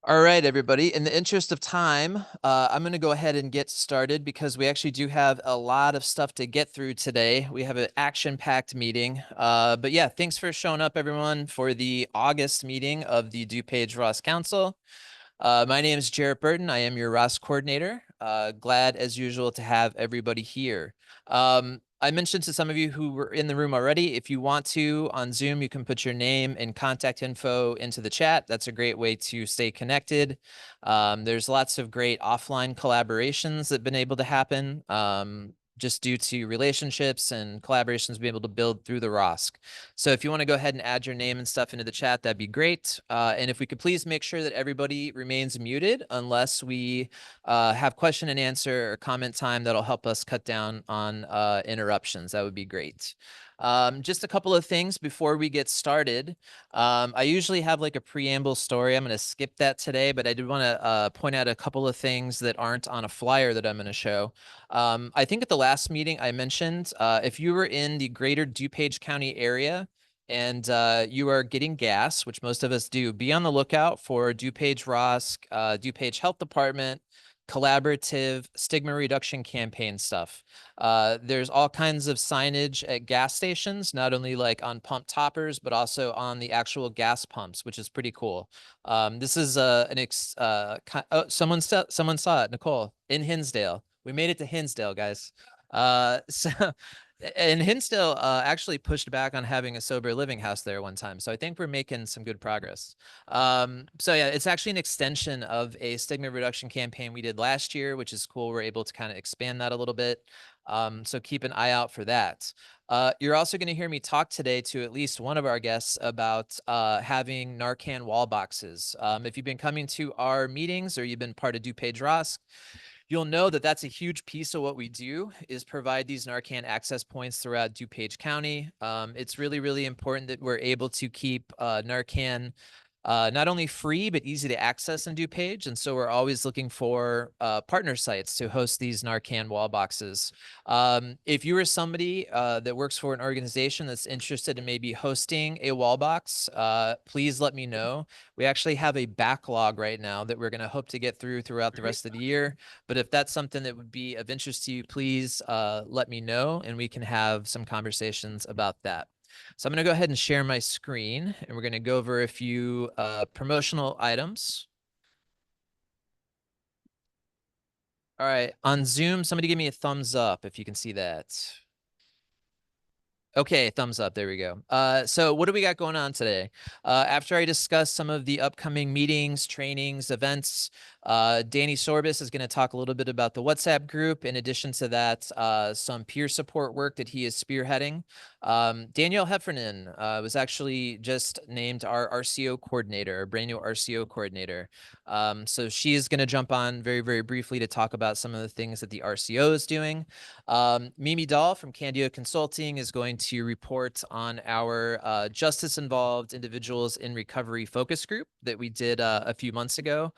All right, everybody. In the interest of time, I'm going to go ahead and get started because we actually do have a lot of stuff to get through today. We have an action-packed meeting. But yeah, thanks for showing up, everyone, for the August meeting of the DuPage ROSC Council. My name is Jarrett Burton. I am your ROSC coordinator. Glad, as usual, to have everybody here. I mentioned to some of you who were in the room already, if you want to, on Zoom, you can put your name and contact info into the chat. That's a great way to stay connected. There's lots of great offline collaborations that have been able to happen. Just due to relationships and collaborations being able to build through the ROSC. So if you want to go ahead and add your name and stuff into the chat, that'd be great. And if we could please make sure that everybody remains muted unless we have question and answer or comment time, that'll help us cut down on interruptions. That would be great. Just a couple of things before we get started. I usually have like a preamble story. I'm going to skip that today, but I did want to point out a couple of things that aren't on a flyer that I'm going to show. I think at the last meeting I mentioned, if you were in the greater DuPage County area and you are getting gas, which most of us do, be on the lookout for DuPage ROSC, DuPage Health Department, collaborative stigma reduction campaign stuff. There's all kinds of signage at gas stations, not only like on pump toppers, but also on the actual gas pumps, which is pretty cool. This is someone saw it, Nicole, in Hinsdale. We made it to Hinsdale, guys. And Hinsdale actually pushed back on having a sober living house there one time. So I think we're making some good progress. So yeah, it's actually an extension of a stigma reduction campaign we did last year, which is cool. We're able to kind of expand that a little bit. So keep an eye out for that. You're also going to hear me talk today to at least one of our guests about having Narcan wall boxes. If you've been coming to our meetings or you've been part of DuPage ROSC, you'll know that that's a huge piece of what we do is provide these Narcan access points throughout DuPage County. It's really, really important that we're able to keep Narcan not only free, but easy to access in DuPage. And so we're always looking for partner sites to host these Narcan wall boxes. If you are somebody that works for an organization that's interested in maybe hosting a wall box, please let me know. We actually have a backlog right now that we're going to hope to get throughout the rest of the year. But if that's something that would be of interest to you, please let me know and we can have some conversations about that. So I'm going to go ahead and share my screen and we're going to go over a few promotional items. All right, on Zoom, somebody give me a thumbs up if you can see that. Okay, thumbs up. There we go. So what do we got going on today? After I discuss some of the upcoming meetings, trainings, events, Danny Sorbis is going to talk a little bit about the WhatsApp group. In addition to that, some peer support work that he is spearheading. Danielle Heffernan was actually just named our RCO coordinator, our brand new RCO coordinator. So she is going to jump on very, very briefly to talk about some of the things that the RCO is doing. Mimi Dahl from Candeo Consulting is going to report on our justice-involved individuals in recovery focus group that we did a few months ago.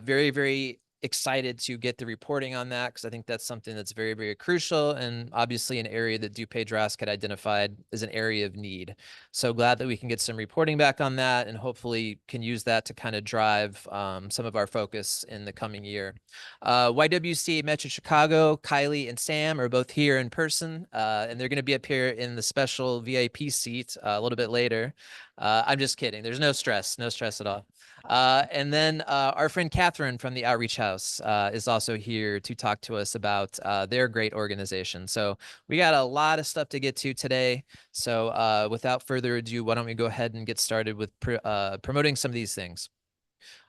Very, very excited to get the reporting on that because I think that's something that's very, very crucial and obviously an area that DuPage ROSC had identified as an area of need. So glad that we can get some reporting back on that and hopefully can use that to kind of drive some of our focus in the coming year. YWCA Metro Chicago, Kiley and Sam are both here in person and they're going to be up here in the special VIP seat a little bit later. I'm just kidding. There's no stress at all. And then our friend Catherine from the Outreach House is also here to talk to us about their great organization. So we got a lot of stuff to get to today. So without further ado, why don't we go ahead and get started with promoting some of these things.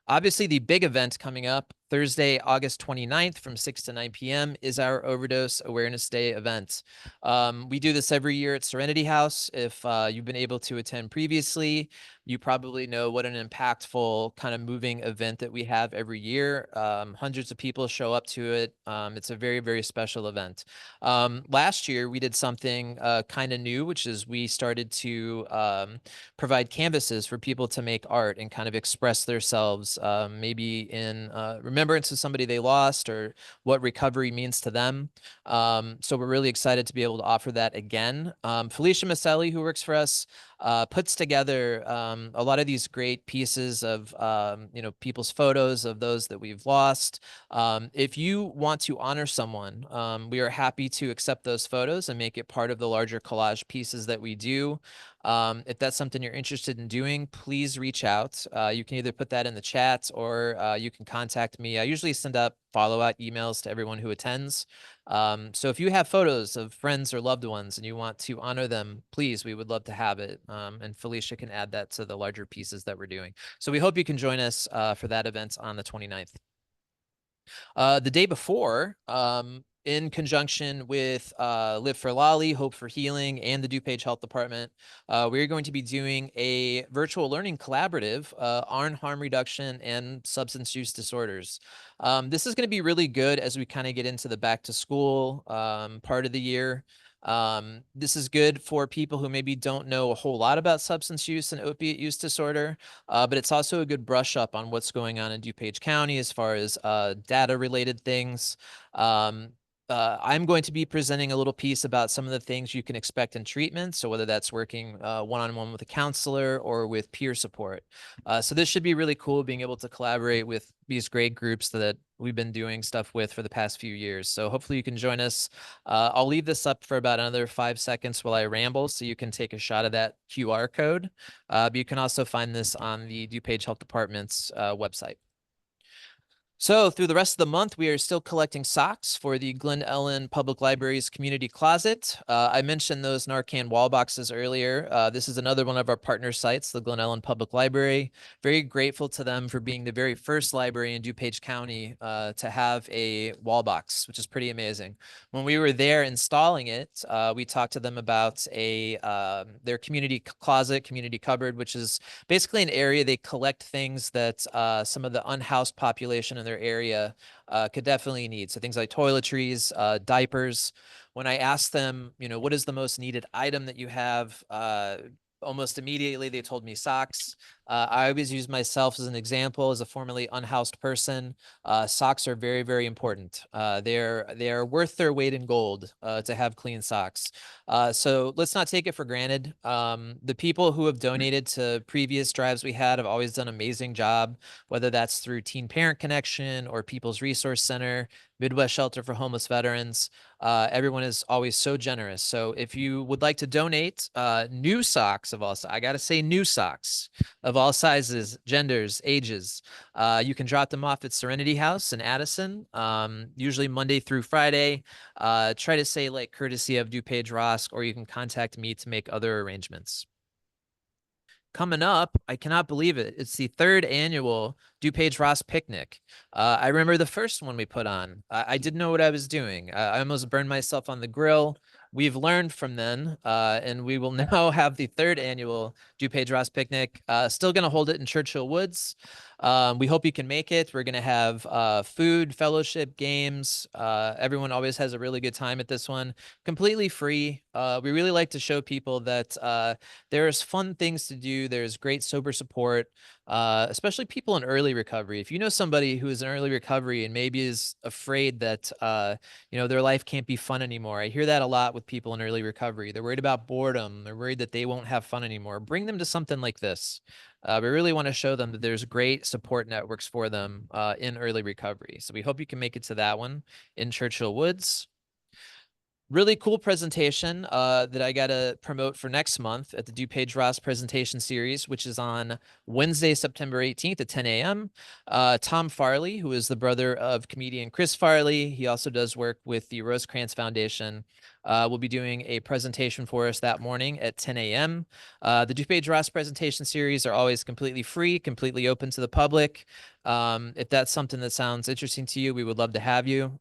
Obviously, the big event coming up Thursday, August 29th from 6 to 9 p.m. is our Overdose Awareness Day event. We do this every year at Serenity House. If you've been able to attend previously, you probably know what an impactful kind of moving event that we have every year. Hundreds of people show up to it. It's a very, very special event. Last year, we did something kind of new, which is we started to provide canvases for people to make art and kind of express themselves, maybe in remembrance of somebody they lost or what recovery means to them. So we're really excited to be able to offer that again. Felicia Maselli, who works for us, puts together a lot of these great pieces of, people's photos of those that we've lost. If you want to honor someone, we are happy to accept those photos and make it part of the larger collage pieces that we do. If that's something you're interested in doing, please reach out. You can either put that in the chat or you can contact me. I usually send out follow-up emails to everyone who attends. So if you have photos of friends or loved ones and you want to honor them, please, we would love to have it. And Felicia can add that to the larger pieces that we're doing. So we hope you can join us for that event on the 29th. The day before, in conjunction with Live for Lolly, Hope for Healing, and the DuPage Health Department, we're going to be doing a virtual learning collaborative on harm reduction and substance use disorders. This is going to be really good as we kind of get into the back to school part of the year. This is good for people who maybe don't know a whole lot about substance use and opiate use disorder, but it's also a good brush up on what's going on in DuPage County as far as data related things. I'm going to be presenting a little piece about some of the things you can expect in treatment. So whether that's working one-on-one with a counselor or with peer support. So this should be really cool, being able to collaborate with these great groups that we've been doing stuff with for the past few years. So hopefully you can join us. I'll leave this up for about another 5 seconds while I ramble so you can take a shot of that QR code. But you can also find this on the DuPage Health Department's website. So through the rest of the month, we are still collecting socks for the Glen Ellen Public Library's community closet. I mentioned those Narcan wall boxes earlier. This is another one of our partner sites, the Glen Ellen Public Library. Very grateful to them for being the very first library in DuPage County to have a wall box, which is pretty amazing. When we were there installing it, we talked to them about their community closet, community cupboard, which is basically an area they collect things that some of the unhoused population in their area could definitely need. So things like toiletries, diapers. When I asked them, what is the most needed item that you have, almost immediately they told me socks. I always use myself as an example as a formerly unhoused person. Socks are very, very important. They are worth their weight in gold to have clean socks. So let's not take it for granted. The people who have donated to previous drives we had have always done an amazing job, whether that's through Teen Parent Connection or People's Resource Center, Midwest Shelter for Homeless Veterans. Everyone is always so generous. So if you would like to donate new socks of all, I got to say new socks of all sizes, genders, ages, you can drop them off at Serenity House in Addison, usually Monday through Friday. Try to say like courtesy of DuPage ROSC, or you can contact me to make other arrangements. Coming up, I cannot believe it. It's the 3rd annual DuPage ROSC picnic. I remember the first one we put on. I didn't know what I was doing. I almost burned myself on the grill. We've learned from then, and we will now have the 3rd annual DuPage ROSC picnic. Still going to hold it in Churchill Woods. We hope you can make it. We're going to have food, fellowship, games. Everyone always has a really good time at this one. Completely free. We really like to show people that there's fun things to do. There's great sober support, especially people in early recovery. If you know somebody who is in early recovery and maybe is afraid that, their life can't be fun anymore. I hear that a lot with people in early recovery. They're worried about boredom. They're worried that they won't have fun anymore. Bring them to something like this. We really want to show them that there's great support networks for them in early recovery. So we hope you can make it to that one in Churchill Woods. Really cool presentation that I got to promote for next month at the DuPage ROSC presentation series, which is on Wednesday, September 18th at 10 a.m. Tom Farley, who is the brother of comedian Chris Farley, he also does work with the Rosecrans Foundation, will be doing a presentation for us that morning at 10 a.m. The DuPage ROSC presentation series are always completely free, completely open to the public. If that's something that sounds interesting to you, we would love to have you.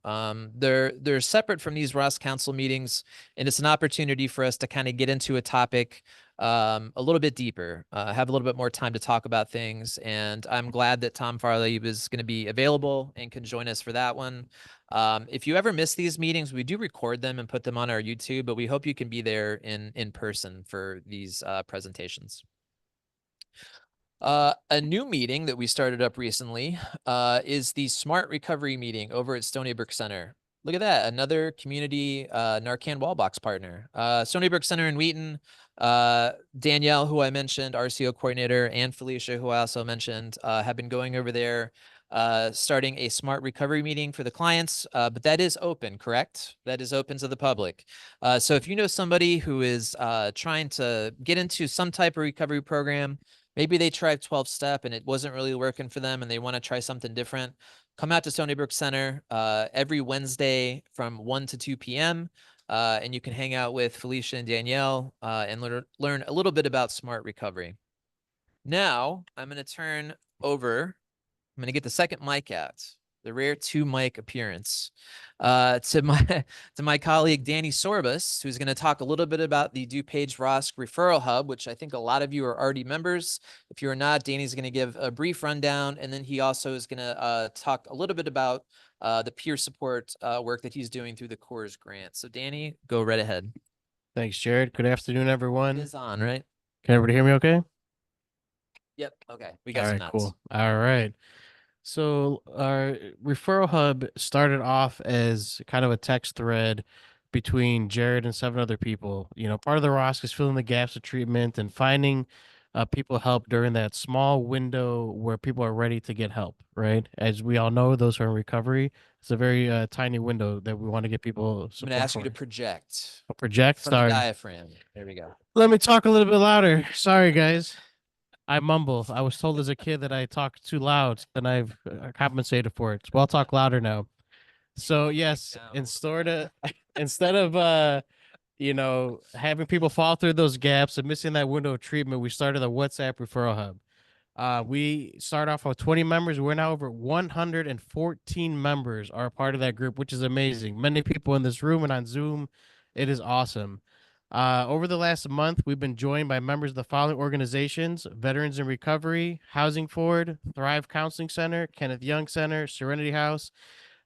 They're separate from these ROSC Council meetings, and it's an opportunity for us to kind of get into a topic a little bit deeper, have a little bit more time to talk about things. And I'm glad that Tom Farley was going to be available and can join us for that one. If you ever miss these meetings, we do record them and put them on our YouTube, but we hope you can be there in person for these presentations. A new meeting that we started up recently is the Smart Recovery meeting over at Stony Brook Center. Look at that. Another community Narcan wall box partner. Stony Brook Center in Wheaton, Danielle, who I mentioned, RCO coordinator, and Felicia, who I also mentioned, have been going over there, starting a smart recovery meeting for the clients. But that is open, correct? That is open to the public. So if you know somebody who is trying to get into some type of recovery program, maybe they tried 12-step and it wasn't really working for them and they want to try something different, come out to Stony Brook Center every Wednesday from 1 to 2 p.m. And you can hang out with Felicia and Danielle and learn a little bit about smart recovery. Now, I'm going to turn over. I'm going to get the second mic out, the rare 2-mic appearance, to my colleague Danny Sorbus, who's going to talk a little bit about the DuPage ROSC referral hub, which I think a lot of you are already members. If you're not, Danny's going to give a brief rundown, and then he also is going to talk a little bit about the peer support work that he's doing through the CORS grant. So Danny, go right ahead. Thanks, Jared. Good afternoon, everyone. It is on, right? Can everybody hear me okay? Yep. Okay. We got All some right, nuts. cool. All right. So our referral hub started off as kind of a text thread between Jared and 7 other people. You know, part of the ROSC is filling the gaps of treatment and finding people help during that small window where people are ready to get help, right? As we all know, those who are in recovery, it's a very tiny window that we want to get people I'm support going to ask for. you to project Project, from the sorry. diaphragm. There we go. Let me talk a little bit louder. Sorry, guys. I mumble. I was told as a kid that I talk too loud, and I've compensated for it. So I'll talk louder now. So yes, instead of having people fall through those gaps and missing that window of treatment, we started a WhatsApp referral hub. We start off with 20 members. We're now over 114 members are a part of that group, which is amazing. Many people in this room and on Zoom. It is awesome. Over the last month, we've been joined by members of the following organizations: Veterans in Recovery, Housing Forward, Thrive Counseling Center, Kenneth Young Center, Serenity House,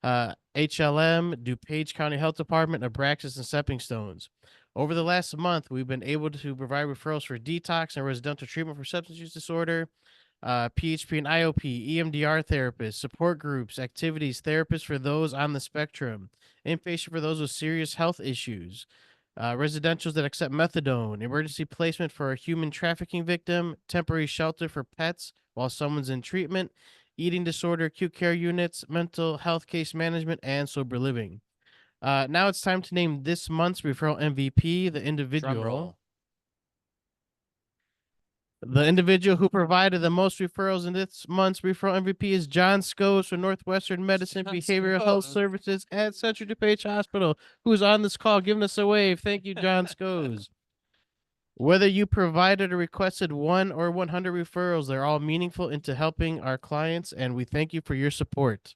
HLM, DuPage County Health Department, Abraxas, and Stepping Stones. Over the last month, we've been able to provide referrals for detox and residential treatment for substance use disorder, PHP and IOP, EMDR therapists, support groups, activities, therapists for those on the spectrum, inpatient for those with serious health issues, residentials that accept methadone, emergency placement for a human trafficking victim, temporary shelter for pets while someone's in treatment, eating disorder, acute care units, mental health case management, and sober living. Now it's time to name this month's referral MVP, the individual. Drum roll. The individual who provided the most referrals in this month's referral MVP is John Schoes from Northwestern Medicine Behavioral Health Services at Central DuPage Hospital, who's on this call giving us a wave. Thank you, John Schoes. Whether you provided or requested 1 or 100 referrals, they're all meaningful into helping our clients, and we thank you for your support.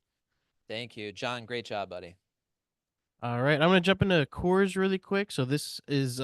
Thank you, John. Great job, buddy. All right, I'm going to jump into CORS really quick. So this is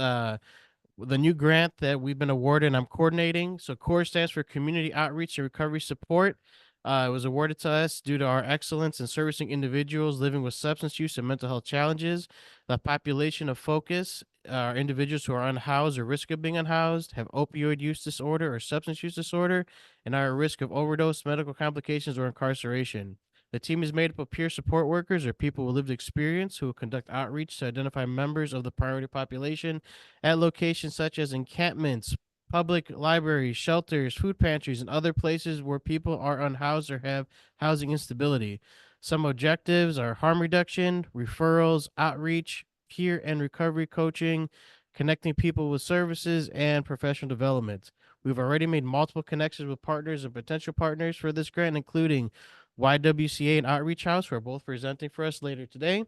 the new grant that we've been awarded and I'm coordinating. So CORE stands for Community Outreach and Recovery Support. It was awarded to us due to our excellence in servicing individuals living with substance use and mental health challenges. The population of focus are individuals who are unhoused or risk of being unhoused, have opioid use disorder or substance use disorder, and are at risk of overdose, medical complications, or incarceration. The team is made up of peer support workers or people with lived experience who will conduct outreach to identify members of the priority population at locations such as encampments, public libraries, shelters, food pantries, and other places where people are unhoused or have housing instability. Some objectives are harm reduction, referrals, outreach, peer and recovery coaching, connecting people with services, and professional development. We've already made multiple connections with partners and potential partners for this grant, including YWCA and Outreach House, who are both presenting for us later today.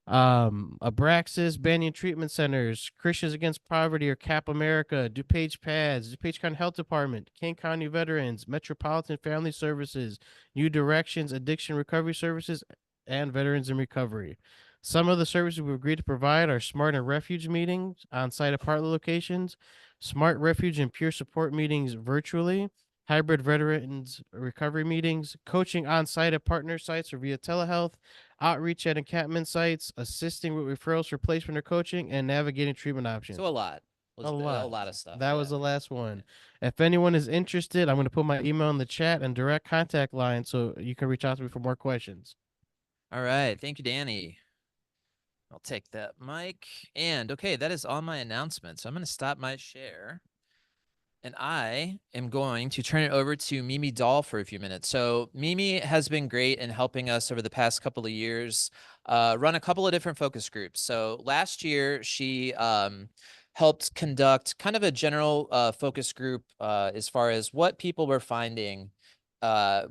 Abraxas, Banyan Treatment Centers, Christians Against Poverty or CAP America, DuPage PADS, DuPage County Health Department, King County Veterans, Metropolitan Family Services, New Directions, Addiction Recovery Services, and Veterans in Recovery. Some of the services we've agreed to provide are Smart and Refuge meetings on site at partner locations, Smart Refuge and Peer Support meetings virtually, hybrid veterans recovery meetings, coaching on site at partner sites or via telehealth, outreach at encampment sites, assisting with referrals for placement or coaching, and navigating treatment options. So a lot. A lot of stuff. That was the last one. If anyone is interested, I'm going to put my email in the chat and direct contact line so you can reach out to me for more questions. All right. Thank you, Danny. I'll take that mic. And okay, that is all my announcements. So I'm going to stop my share. And I am going to turn it over to Mimi Dahl for a few minutes. So Mimi has been great in helping us over the past couple of years run a couple of different focus groups. So last year, she helped conduct kind of a general focus group as far as what people were finding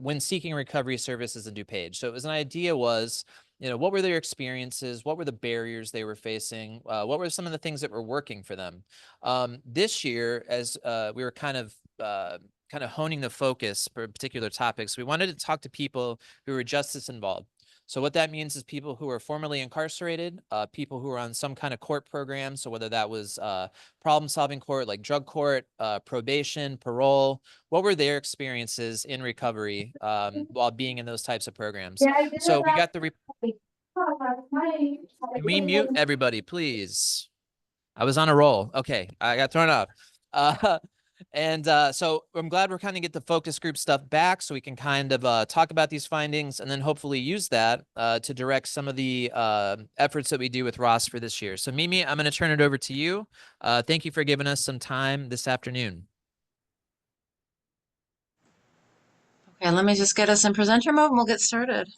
when seeking recovery services in DuPage. So it was an idea was, what were their experiences? What were the barriers they were facing? What were some of the things that were working for them? This year, as we were kind of honing the focus for particular topics, we wanted to talk to people who were justice involved. So what that means is people who are formerly incarcerated, people who are on some kind of court program. So whether that was problem-solving court, like drug court, probation, parole, what were their experiences in recovery while being in those types of programs? So we got the. Can we mute everybody, please? I was on a roll. Okay, I got thrown off. So I'm glad we're kind of get the focus group stuff back so we can kind of talk about these findings and then hopefully use that to direct some of the efforts that we do with ROSC for this year. So Mimi, I'm going to turn it over to you. Thank you for giving us some time this afternoon. Okay, let me just get us in presenter mode and we'll get started.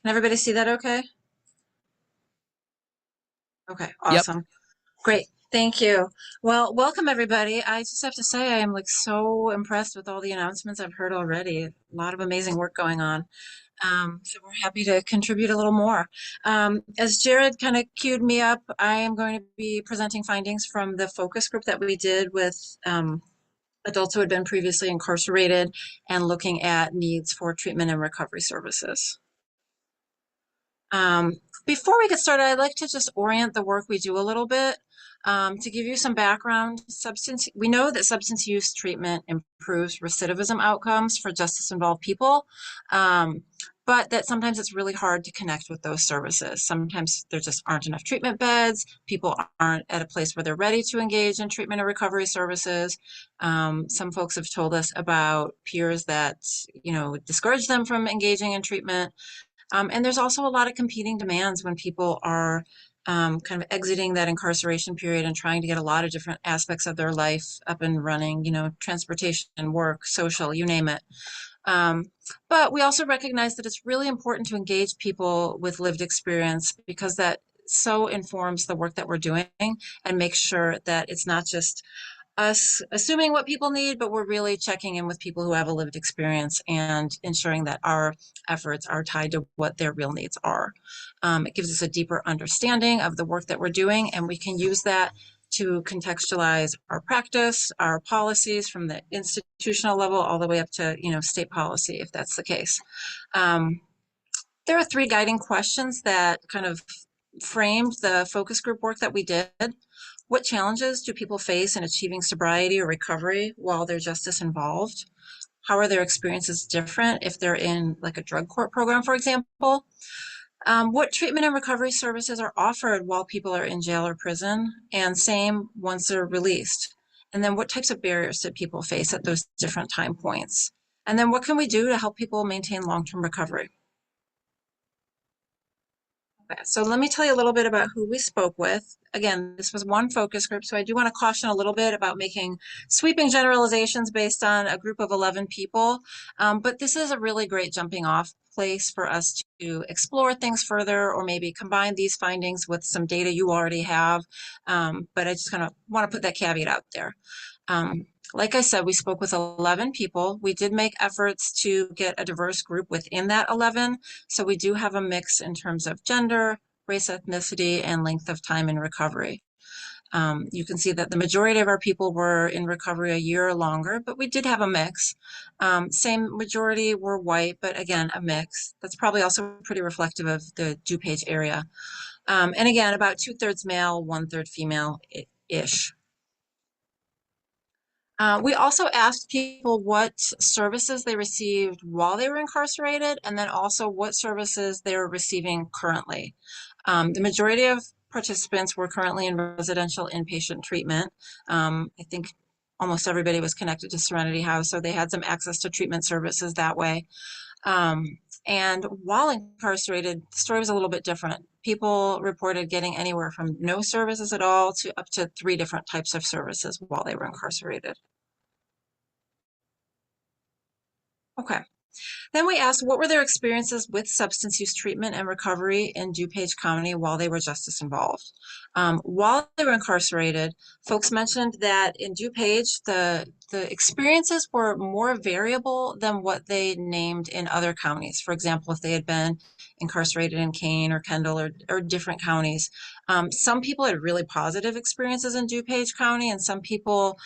Can everybody see that okay? Okay, awesome. Yep. Great. Thank you. Well, welcome everybody. I just have to say I am like so impressed with all the announcements I've heard already. A lot of amazing work going on. So we're happy to contribute a little more. As Jared kind of queued me up, I am going to be presenting findings from the focus group that we did with adults who had been previously incarcerated and looking at needs for treatment and recovery services. Before we get started, I'd like to just orient the work we do a little bit. To give you some background, we know that substance use treatment improves recidivism outcomes for justice-involved people, but that sometimes it's really hard to connect with those services. Sometimes there just aren't enough treatment beds. People aren't at a place where they're ready to engage in treatment and recovery services. Some folks have told us about peers that, discourage them from engaging in treatment. And there's also a lot of competing demands when people are kind of exiting that incarceration period and trying to get a lot of different aspects of their life up and running, transportation, work, social, you name it. But we also recognize that it's really important to engage people with lived experience because that so informs the work that we're doing and make sure that it's not just us assuming what people need, but we're really checking in with people who have a lived experience and ensuring that our efforts are tied to what their real needs are. It gives us a deeper understanding of the work that we're doing, and we can use that to contextualize our practice, our policies from the institutional level all the way up to, state policy, if that's the case. There are 3 guiding questions that kind of framed the focus group work that we did. What challenges do people face in achieving sobriety or recovery while they're justice involved? How are their experiences different if they're in like a drug court program, for example? What treatment and recovery services are offered while people are in jail or prison, and same once they're released? And then what types of barriers do people face at those different time points? And then what can we do to help people maintain long-term recovery? Okay, so let me tell you a little bit about who we spoke with. Again, this was one focus group, so I do want to caution a little bit about making sweeping generalizations based on a group of 11 people. But this is a really great jumping off place for us to explore things further or maybe combine these findings with some data you already have. But I just kind of want to put that caveat out there. Like I said, we spoke with 11 people. We did make efforts to get a diverse group within that 11. So we do have a mix in terms of gender, race, ethnicity, and length of time in recovery. You can see that the majority of our people were in recovery a year or longer, but we did have a mix. Same majority were white, but again, a mix. That's probably also pretty reflective of the DuPage area. And again, about 2/3 male, 1/3 female-ish. We also asked people what services they received while they were incarcerated, and then also what services they were receiving currently. The majority of participants were currently in residential inpatient treatment. I think almost everybody was connected to Serenity House, so they had some access to treatment services that way. And while incarcerated, the story was a little bit different. People reported getting anywhere from no services at all to up to 3 different types of services while they were incarcerated. Okay. Then we asked what were their experiences with substance use treatment and recovery in DuPage County while they were justice involved. While they were incarcerated, folks mentioned that in DuPage, the experiences were more variable than what they named in other counties. For example, if they had been incarcerated in Kane or Kendall or different counties. Some people had really positive experiences in DuPage County, and some people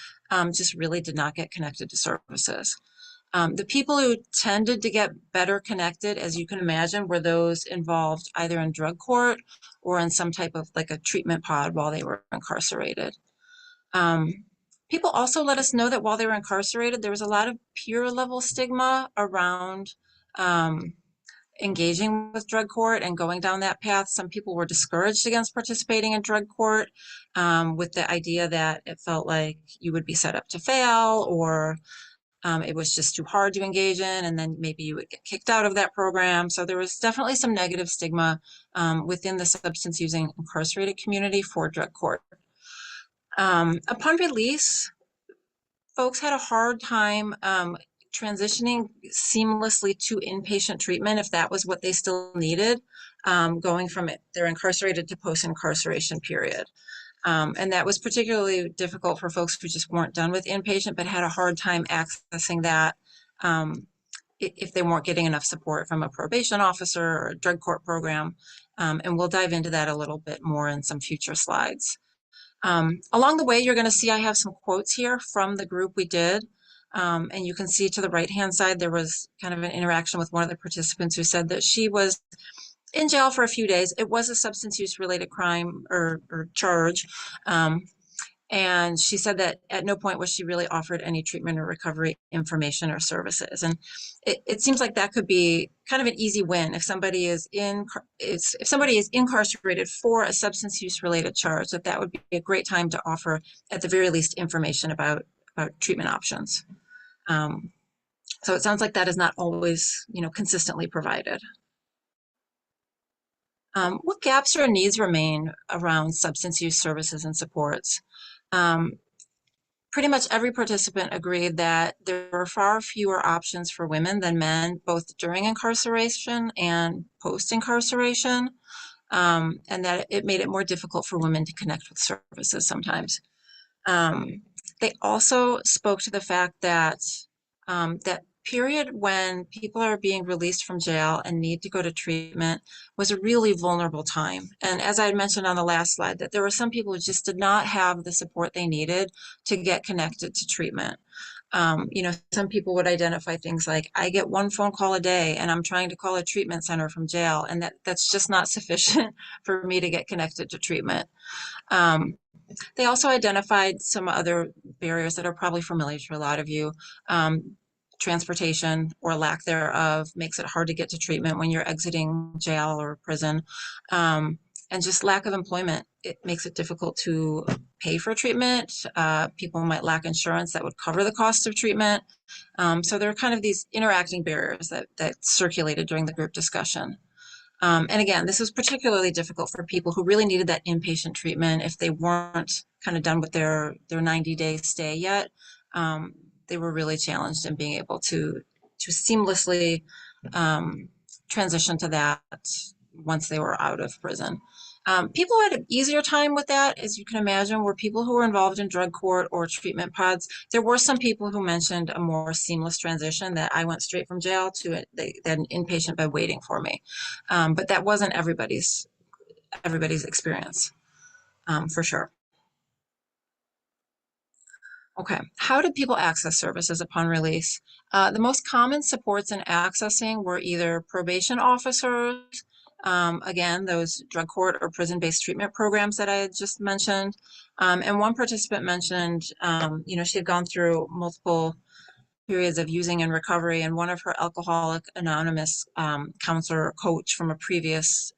just really did not get connected to services. The people who tended to get better connected, as you can imagine, were those involved either in drug court or in some type of like a treatment pod while they were incarcerated. People also let us know that while they were incarcerated, there was a lot of peer level stigma around engaging with drug court and going down that path. Some people were discouraged against participating in drug court with the idea that it felt like you would be set up to fail, or it was just too hard to engage in, and then maybe you would get kicked out of that program. So there was definitely some negative stigma within the substance using incarcerated community for drug court. Upon release, folks had a hard time transitioning seamlessly to inpatient treatment if that was what they still needed, going from their incarcerated to post-incarceration period. And that was particularly difficult for folks who just weren't done with inpatient, but had a hard time accessing that if they weren't getting enough support from a probation officer or a drug court program. And we'll dive into that a little bit more in some future slides. Along the way, you're going to see I have some quotes here from the group we did. And you can see to the right-hand side, there was kind of an interaction with one of the participants who said that she was in jail for a few days. It was a substance use related crime or charge. And she said that at no point was she really offered any treatment or recovery information or services. And it seems like that could be kind of an easy win if somebody is incarcerated for a substance use related charge, that would be a great time to offer at the very least information about treatment options. So it sounds like that is not always, consistently provided. What gaps or needs remain around substance use services and supports? Pretty much every participant agreed that there were far fewer options for women than men, both during incarceration and post-incarceration, and that it made it more difficult for women to connect with services sometimes. They also spoke to the fact that that period when people are being released from jail and need to go to treatment was a really vulnerable time. And as I had mentioned on the last slide, that there were some people who just did not have the support they needed to get connected to treatment. Some people would identify things like, I get 1 phone call a day and I'm trying to call a treatment center from jail, and that's just not sufficient for me to get connected to treatment. They also identified some other barriers that are probably familiar to a lot of you. Transportation or lack thereof makes it hard to get to treatment when you're exiting jail or prison. And just lack of employment, it makes it difficult to pay for treatment. People might lack insurance that would cover the cost of treatment. So there are kind of these interacting barriers that circulated during the group discussion. And again, this was particularly difficult for people who really needed that inpatient treatment if they weren't kind of done with their 90-day stay yet. They were really challenged in being able to seamlessly transition to that once they were out of prison. People who had an easier time with that, as you can imagine, were people who were involved in drug court or treatment pods. There were some people who mentioned a more seamless transition, that I went straight from jail to it. They had an inpatient bed waiting for me. But that wasn't everybody's experience, for sure. Okay, how did people access services upon release? The most common supports in accessing were either probation officers, again, those drug court or prison-based treatment programs that I had just mentioned. And one participant mentioned, she had gone through multiple periods of using and recovery, and one of her Alcoholic Anonymous counselor or coach from a previous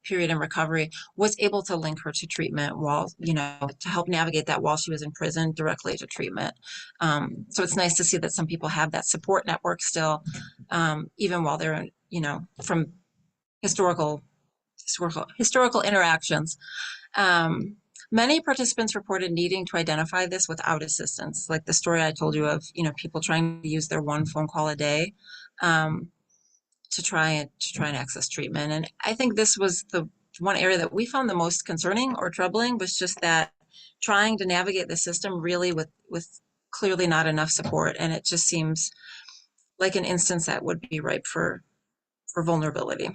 period in recovery was able to link her to treatment while, to help navigate that while she was in prison directly to treatment. So it's nice to see that some people have that support network still, even while they're from historical interactions. Many participants reported needing to identify this without assistance, like the story I told you of, people trying to use their one phone call a day to try and access treatment. And I think this was the one area that we found the most concerning or troubling, was just that trying to navigate the system really with clearly not enough support. And it just seems like an instance that would be ripe for vulnerability.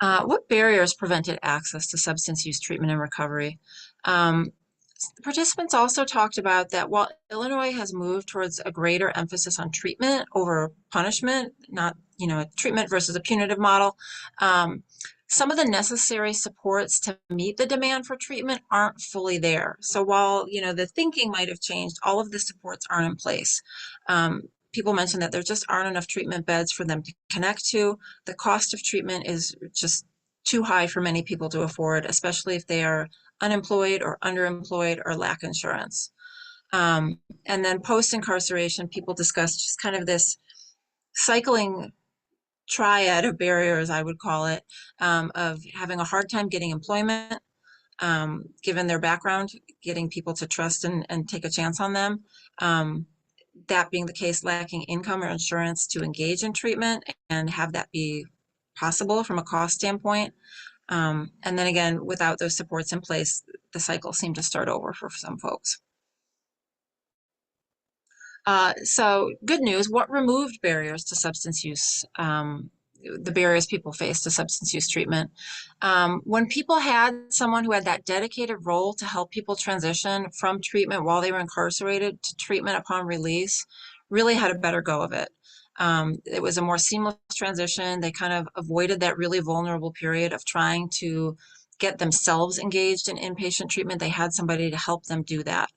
What barriers prevented access to substance use treatment and recovery? Participants also talked about that while Illinois has moved towards a greater emphasis on treatment over punishment, not, treatment versus a punitive model, some of the necessary supports to meet the demand for treatment aren't fully there. So while, the thinking might have changed, all of the supports aren't in place. People mentioned that there just aren't enough treatment beds for them to connect to. The cost of treatment is just too high for many people to afford, especially if they are unemployed or underemployed or lack insurance. And then post-incarceration, people discussed just kind of this cycling triad of barriers, I would call it, of having a hard time getting employment, given their background, getting people to trust and take a chance on them. That being the case, lacking income or insurance to engage in treatment and have that be possible from a cost standpoint. And then again, without those supports in place, the cycle seemed to start over for some folks. So good news, what removed barriers to substance use, the barriers people face to substance use treatment? When people had someone who had that dedicated role to help people transition from treatment while they were incarcerated to treatment upon release, really had a better go of it. It was a more seamless transition. They kind of avoided that really vulnerable period of trying to get themselves engaged in inpatient treatment. They had somebody to help them do that.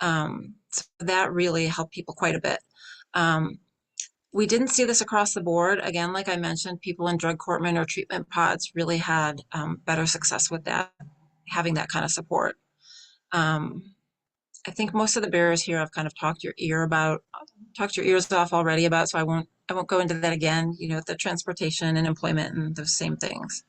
So that really helped people quite a bit. We didn't see this across the board. Again, like I mentioned, people in drug courtmen or treatment pods really had better success with that, having that kind of support. I think most of the barriers here I've kind of talked your ears off already about, so I won't go into that again, the transportation and employment and those same things.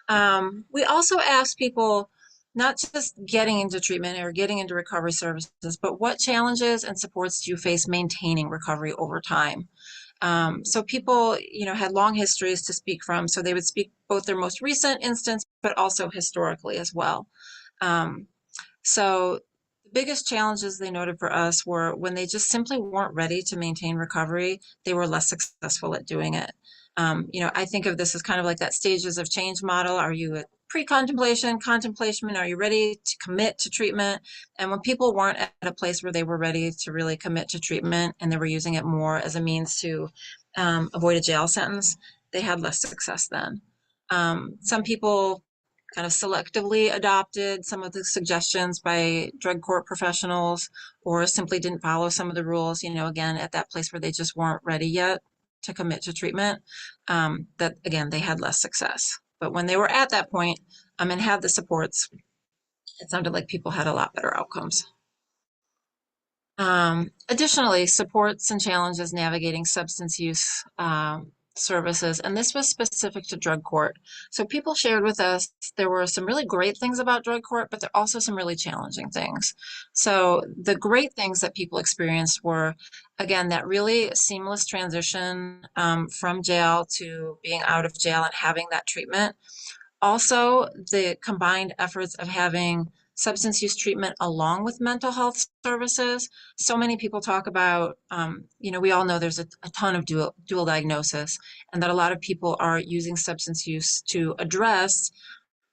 We also asked people not just getting into treatment or getting into recovery services, but what challenges and supports do you face maintaining recovery over time? So people, had long histories to speak from, so they would speak both their most recent instance, but also historically as well. So the biggest challenges they noted for us were when they just simply weren't ready to maintain recovery, they were less successful at doing it. I think of this as kind of like that stages of change model. Are you at pre-contemplation, contemplation? Are you ready to commit to treatment? And when people weren't at a place where they were ready to really commit to treatment and they were using it more as a means to avoid a jail sentence, they had less success then. Some people kind of selectively adopted some of the suggestions by drug court professionals or simply didn't follow some of the rules, again, at that place where they just weren't ready yet to commit to treatment, that again, they had less success. But when they were at that point and had the supports, it sounded like people had a lot better outcomes. Additionally, supports and challenges navigating substance use services, and this was specific to drug court. So people shared with us there were some really great things about drug court, but there are also some really challenging things. So the great things that people experienced were, again, that really seamless transition from jail to being out of jail and having that treatment. Also, the combined efforts of having substance use treatment along with mental health services. So many people talk about, we all know there's a ton of dual diagnosis, and that a lot of people are using substance use to address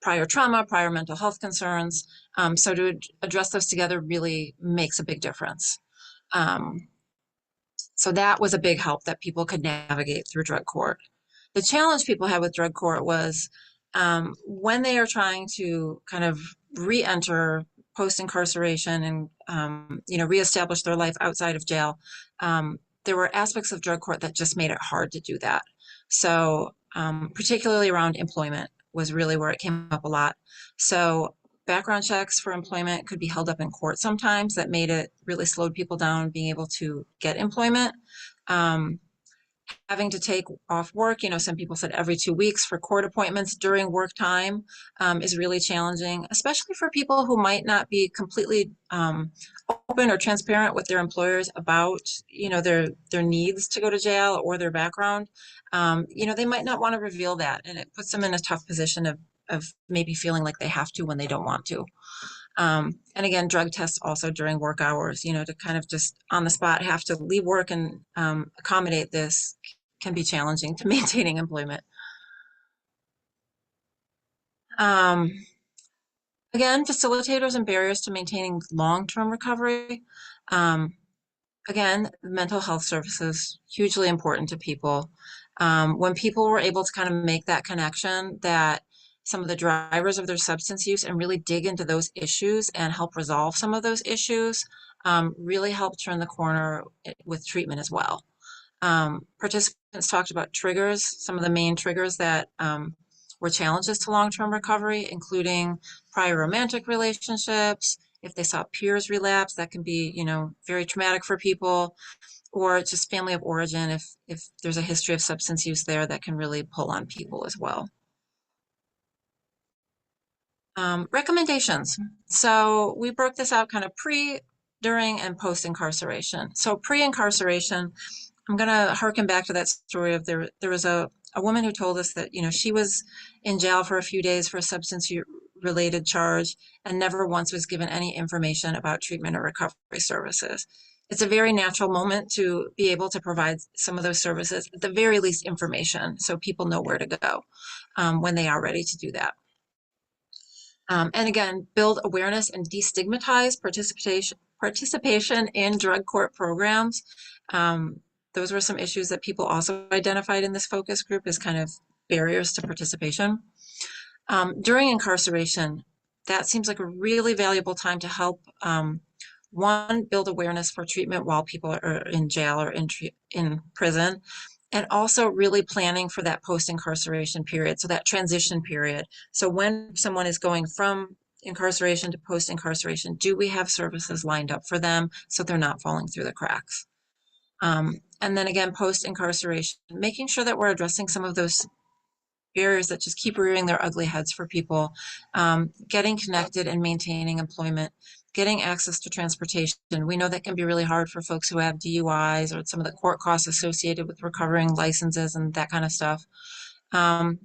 prior trauma, prior mental health concerns. So to address those together really makes a big difference. So that was a big help that people could navigate through drug court. The challenge people had with drug court was when they are trying to kind of re-enter post-incarceration and reestablish their life outside of jail, there were aspects of drug court that just made it hard to do that. So particularly around employment was really where it came up a lot. So background checks for employment could be held up in court sometimes. That made it really slowed people down being able to get employment. Having to take off work, some people said every 2 weeks for court appointments during work time is really challenging, especially for people who might not be completely open or transparent with their employers about, their needs to go to jail or their background. They might not want to reveal that, and it puts them in a tough position of maybe feeling like they have to when they don't want to. And again, drug tests also during work hours, to kind of just on the spot have to leave work and accommodate this can be challenging to maintaining employment. Again, facilitators and barriers to maintaining long-term recovery. Again, mental health services, hugely important to people. When people were able to kind of make that connection that some of the drivers of their substance use and really dig into those issues and help resolve some of those issues, really help turn the corner with treatment as well. Participants talked about triggers, some of the main triggers that were challenges to long-term recovery, including prior romantic relationships. If they saw peers relapse, that can be, very traumatic for people, or just family of origin. If there's a history of substance use there, that can really pull on people as well. Recommendations. So we broke this out kind of pre, during, and post-incarceration. So pre-incarceration, I'm going to harken back to that story of there was a woman who told us that, she was in jail for a few days for a substance related charge and never once was given any information about treatment or recovery services. It's a very natural moment to be able to provide some of those services, at the very least information, so people know where to go when they are ready to do that. And again, build awareness and destigmatize participation in drug court programs. Those were some issues that people also identified in this focus group as kind of barriers to participation. During incarceration, that seems like a really valuable time to help, one, build awareness for treatment while people are in jail or in prison, and also really planning for that post-incarceration period, so that transition period. So when someone is going from incarceration to post-incarceration, do we have services lined up for them so they're not falling through the cracks? And then again, post-incarceration, making sure that we're addressing some of those barriers that just keep rearing their ugly heads for people, getting connected and maintaining employment, getting access to transportation. We know that can be really hard for folks who have DUIs or some of the court costs associated with recovering licenses and that kind of stuff. And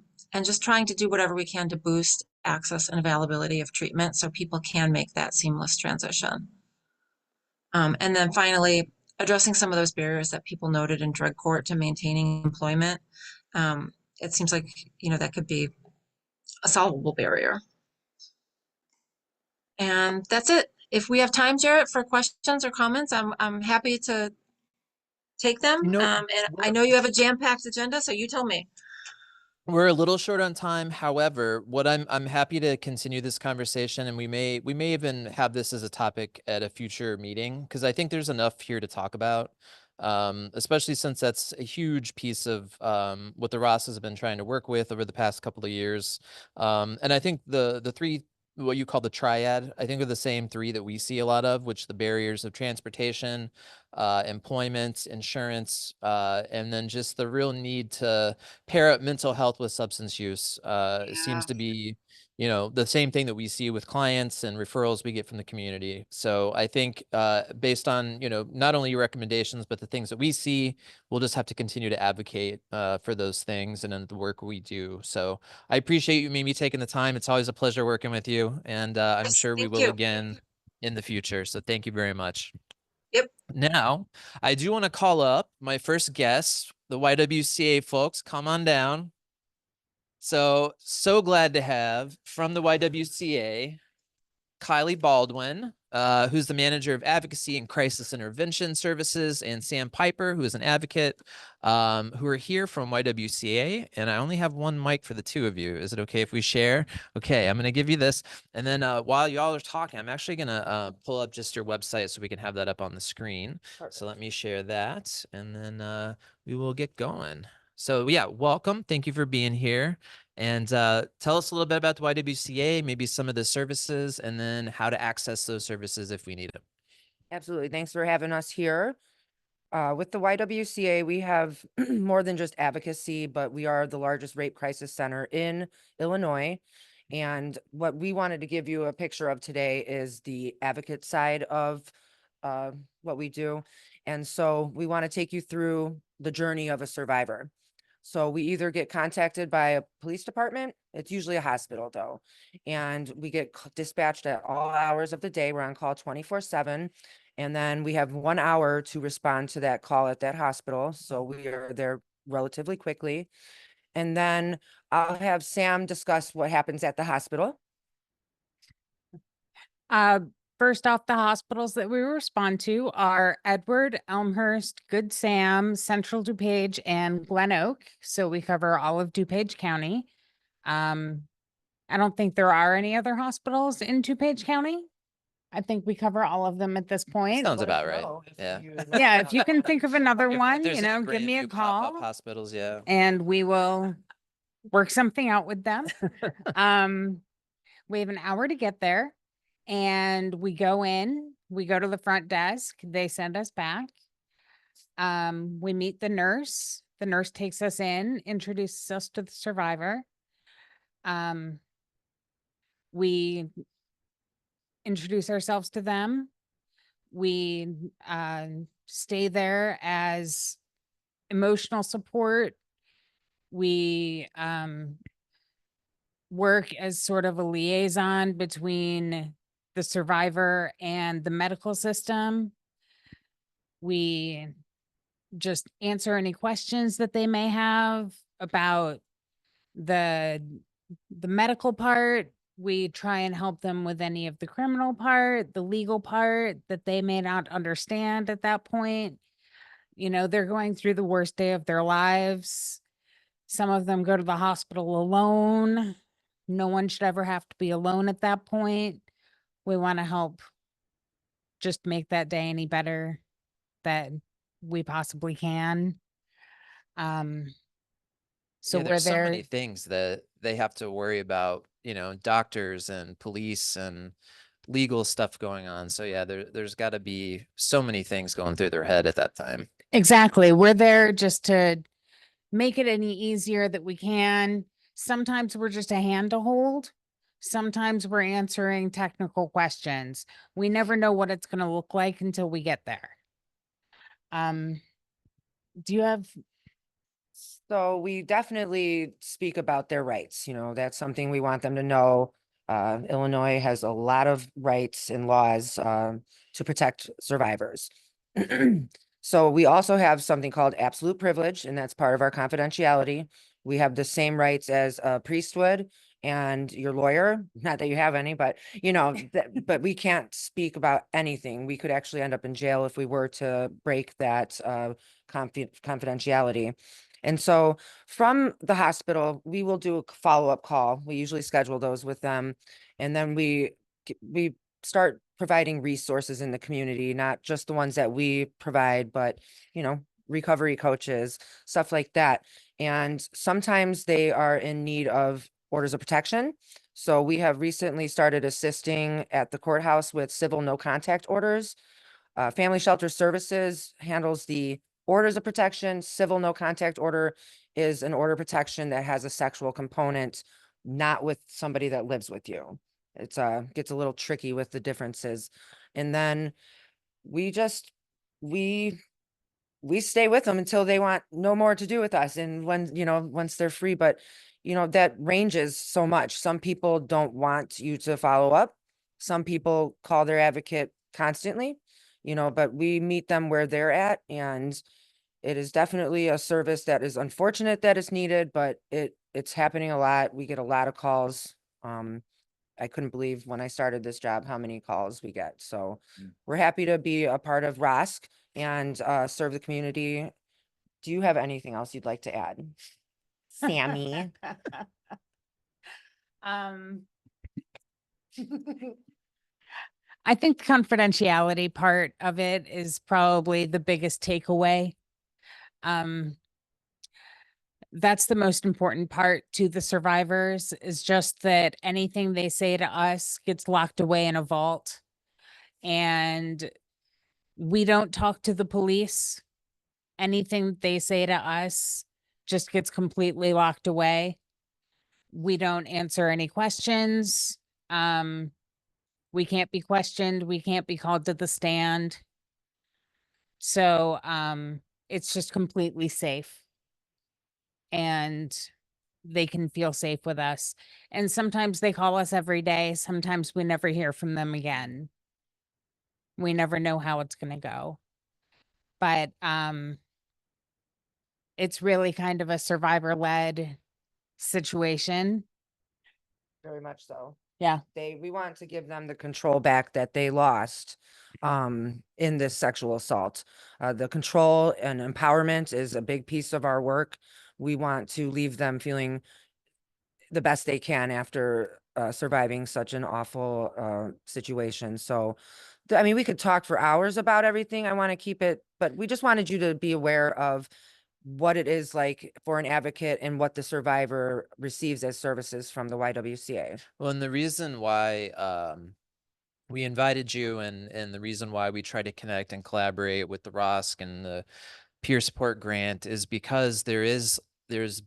just trying to do whatever we can to boost access and availability of treatment so people can make that seamless transition. And then finally, addressing some of those barriers that people noted in drug court to maintaining employment. It seems like, that could be a solvable barrier. And that's it. If we have time, Jarrett, for questions or comments, I'm happy to take them. And I know you have a jam-packed agenda, so you tell me. We're a little short on time. However, what I'm happy to continue this conversation, and we may even have this as a topic at a future meeting, because I think there's enough here to talk about. Especially since that's a huge piece of what the ROSC has been trying to work with over the past couple of years. And I think the three, what you call the triad, I think are the same three that we see a lot of, which the barriers of transportation, employment, insurance, and then just the real need to pair up mental health with substance use seems to be, the same thing that we see with clients and referrals we get from the community. So I think based on, not only your recommendations, but the things that we see, we'll just have to continue to advocate for those things and in the work we do. So I appreciate you, Mimi, taking the time. It's always a pleasure working with you. And I'm sure we will again in the future. So thank you very much. Yep. Now, I do want to call up my first guest, the YWCA folks. Come on down. So glad to have from the YWCA, Kiley Baldwin, who's the manager of advocacy and crisis intervention services, and Sam Piper, who is an advocate, who are here from YWCA. And I only have one mic for the two of you. Is it okay if we share? Okay, I'm going to give you this. And then while y'all are talking, I'm actually going to pull up just your website so we can have that up on the screen. Perfect. So let me share that, and then we will get going. So yeah, welcome. Thank you for being here. And tell us a little bit about the YWCA, maybe some of the services, and then how to access those services if we need them. Absolutely. Thanks for having us here. With the YWCA, we have more than just advocacy, but we are the largest rape crisis center in Illinois. And what we wanted to give you a picture of today is the advocate side of what we do. And so we want to take you through the journey of a survivor. So we either get contacted by a police department, it's usually a hospital though, and we get dispatched at all hours of the day. We're on call 24/7. And then we have 1 hour to respond to that call at that hospital. So we are there relatively quickly. And then I'll have Sam discuss what happens at the hospital. First off, the hospitals that we respond to are Edward, Elmhurst, Good Sam, Central DuPage, and Glen Oak. So we cover all of DuPage County. I don't think there are any other hospitals in DuPage County. I think we cover all of them at this point. Sounds about right. Yeah. Yeah, if you can think of another one, There's you know, give great me a few pop-up call hospitals, yeah. and we will work something out with them. We have an hour to get there and we go in, we go to the front desk, they send us back. We meet the nurse takes us in, introduces us to the survivor. We introduce ourselves to them. We stay there as emotional support. We work as sort of a liaison between the survivor and the medical system. We just answer any questions that they may have about the medical part. We try and help them with any of the criminal part, the legal part that they may not understand at that point. You know, they're going through the worst day of their lives. Some of them go to the hospital alone. No one should ever have to be alone at that point. We want to help just make that day any better that we possibly can. So Yeah, we're there's so there. many things that they have to worry about, doctors and police and legal stuff going on. So yeah, there's got to be so many things going through their head at that time. Exactly. We're there just to make it any easier that we can. Sometimes we're just a hand to hold. Sometimes we're answering technical questions. We never know what it's going to look like until we get there. Do you have? So we definitely speak about their rights. That's something we want them to know. Illinois has a lot of rights and laws to protect survivors. So we also have something called absolute privilege, and that's part of our confidentiality. We have the same rights as a priest would and your lawyer. Not that you have any, but but we can't speak about anything. We could actually end up in jail if we were to break that confidentiality. And so from the hospital, we will do a follow-up call. We usually schedule those with them. And then we start providing resources in the community, not just the ones that we provide, but, recovery coaches, stuff like that. And sometimes they are in need of orders of protection. So we have recently started assisting at the courthouse with civil no contact orders. Family Shelter Services handles the orders of protection. Civil no contact order is an order of protection that has a sexual component, not with somebody that lives with you. It's gets a little tricky with the differences. And then we stay with them until they want no more to do with us. And when, once they're free, but that ranges so much. Some people don't want you to follow up. Some people call their advocate constantly, but we meet them where they're at. And it is definitely a service that is unfortunate that it's needed, but it's happening a lot. We get a lot of calls. I couldn't believe when I started this job how many calls we get. So we're happy to be a part of ROSC and serve the community. Do you have anything else you'd like to add, Sammy? I think the confidentiality part of it is probably the biggest takeaway. That's the most important part to the survivors, is just that anything they say to us gets locked away in a vault. And we don't talk to the police. Anything they say to us just gets completely locked away. We don't answer any questions. We can't be questioned. We can't be called to the stand. So, it's just completely safe. And they can feel safe with us. And sometimes they call us every day. Sometimes we never hear from them again. We never know how it's going to go. But, it's really kind of a survivor-led situation. Very much so. Yeah. We want to give them the control back that they lost in this sexual assault. The control and empowerment is a big piece of our work. We want to leave them feeling the best they can after surviving such an awful situation. So, I mean, we could talk for hours about everything. I want to keep it, but we just wanted you to be aware of what it is like for an advocate and what the survivor receives as services from the YWCA. Well, and the reason why we invited you and the reason why we try to connect and collaborate with the ROSC and the peer support grant is because there's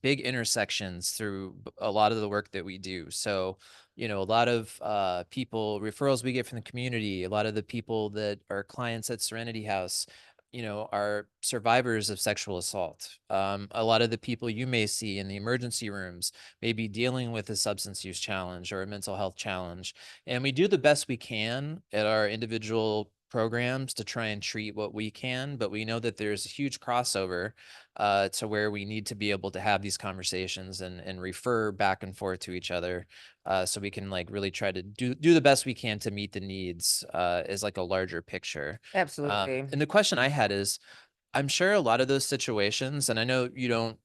big intersections through a lot of the work that we do. So, a lot of referrals we get from the community, a lot of the people that are clients at Serenity House, are survivors of sexual assault. A lot of the people you may see in the emergency rooms may be dealing with a substance use challenge or a mental health challenge. And we do the best we can at our individual programs to try and treat what we can, but we know that there's a huge crossover to where we need to be able to have these conversations and refer back and forth to each other, so we can really try to do the best we can to meet the needs as a larger picture. Absolutely. And the question I had is, I'm sure a lot of those situations, and I know you don't,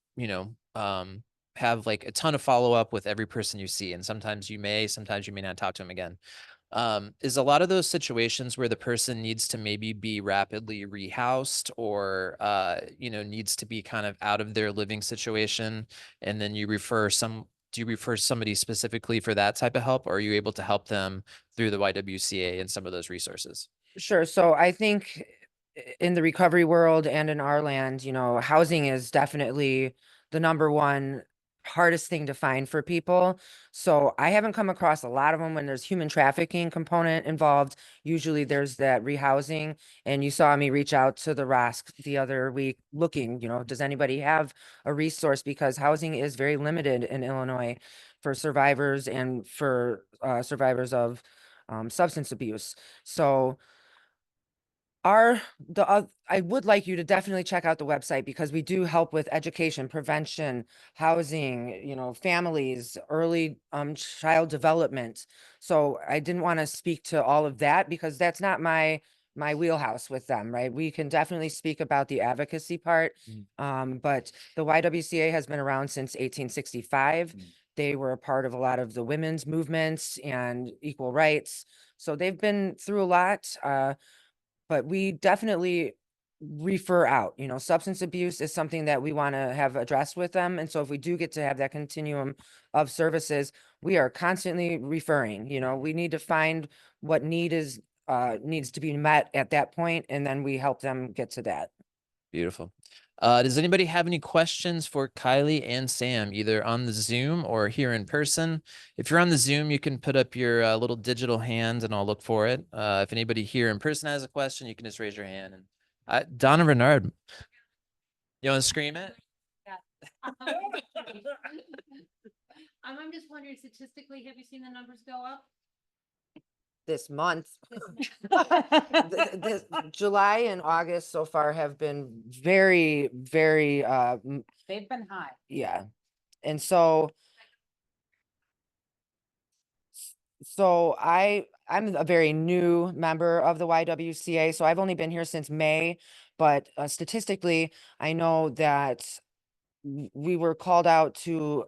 have a ton of follow up with every person you see, and sometimes you may not talk to them again. Is a lot of those situations where the person needs to maybe be rapidly rehoused or, needs to be kind of out of their living situation, and then do you refer somebody specifically for that type of help, or are you able to help them through the YWCA and some of those resources? Sure. So I think in the recovery world and in our land, housing is definitely the number one hardest thing to find for people. So I haven't come across a lot of them when there's human trafficking component involved. Usually there's that rehousing, and you saw me reach out to the ROSC the other week looking, does anybody have a resource, because housing is very limited in Illinois for survivors and for survivors of substance abuse. So I would like you to definitely check out the website, because we do help with education, prevention, housing, families, early child development. So I didn't want to speak to all of that because that's not my wheelhouse with them, right? We can definitely speak about the advocacy part. But the YWCA has been around since 1865. They were a part of a lot of the women's movements and equal rights. So they've been through a lot. But we definitely refer out. Substance abuse is something that we want to have addressed with them. And so if we do get to have that continuum of services, we are constantly referring. We need to find what needs to be met at that point, and then we help them get to that. Beautiful. Does anybody have any questions for Kiley and Sam, either on the Zoom or here in person? If you're on the Zoom, you can put up your little digital hand and I'll look for it. If anybody here in person has a question, you can just raise your hand. And Donna Renard, you want to scream it? I'm just wondering, statistically, have you seen the numbers go up? This month, this July and August so far have been very, very, They've been high. yeah. And so I'm a very new member of the YWCA, so I've only been here since May, but statistically, I know that we were called out to,